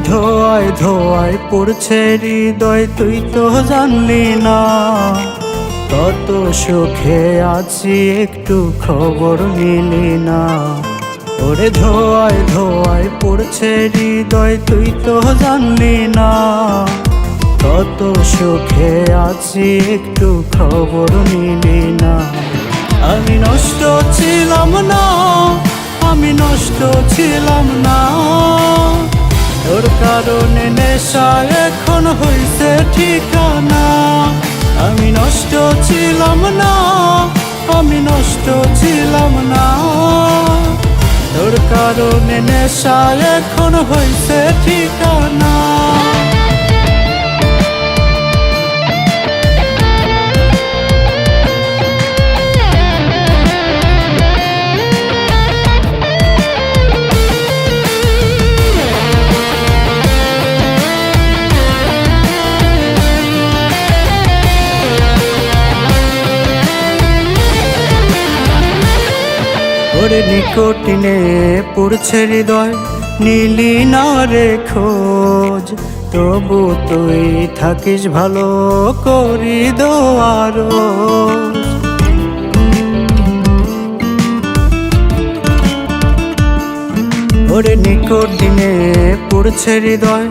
ধোয়ায় ধোয়ায় পড়ছে হৃদয়, তুই তো জানলি না কত সুখে আছি, একটু খবর নিলি না। ওরে ধোয়ায় ধোয়ায় পড়ছে হৃদয়, তুই তো জানলি না কত সুখে আছি, একটু খবর নিলি না। আমি নষ্ট ছিলাম না, আমি নষ্ট ছিলাম না, তোর কারণে নেশা এখন হইছে ঠিকানা। আমি নষ্ট ছিলাম না, আমি নষ্ট ছিলাম না, তোর কারণে নেশা এখন হইছে ঠিকানা। ওরে নিকটিনে পড়ছে হৃদয়, নীলি না রে খোঁজ, তবু তুই থাকিস ভালো করি দোয়ার। ওরে নিকটিনে পড়ছে হৃদয়,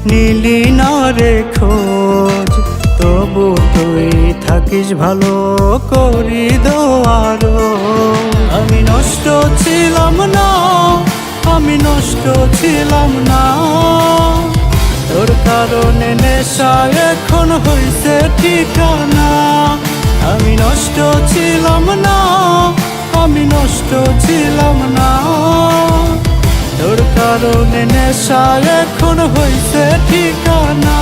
নীলি না রে খোঁজ, তবু তুই থাকিস ভালো করি দোয়ার। আমি নষ্ট ছিলাম না, আমি নষ্ট ছিলাম না, তোর কারণে নেশা এখন হইছে ঠিকানা। আমি নষ্ট ছিলাম না, আমি নষ্ট ছিলাম না, তোর কারণে নেশা এখন হইছে ঠিকানা।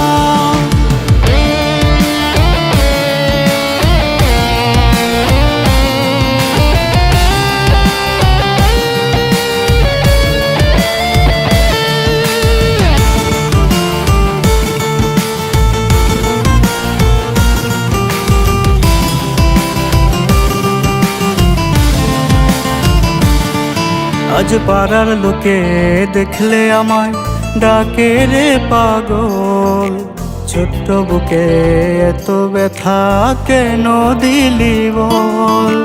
আজ পাড়ার লোকে দেখলে আমায় ডাকে রে পাগল, ছোট্ট বুকে এত ব্যথা কেন দিলি বল।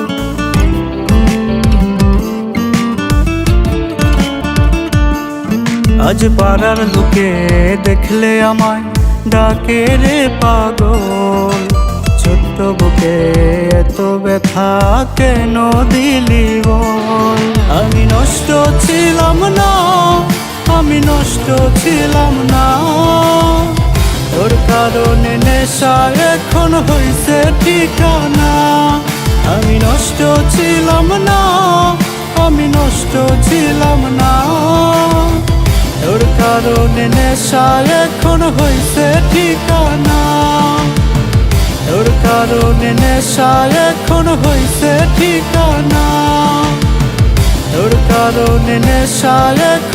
আজ পাড়ার লোকে দেখলে আমায় ডাকে রে পাগল, ছোট্ট বুকে এত ব্যথা কেন দিলি বল। আমি নষ্ট ছিলাম না, আমি নষ্ট ছিলাম না, তোর কারণে নেশা এখন হইছে ঠিকানা। আমি নষ্ট ছিলাম না, আমি নষ্ট ছিলাম না, তোর কারণে নেশা এখন হইছে ঠিকানা। তোর কারণে নেশা এখন হইছে ঠিকানা, তোর কারণে নেশা এখন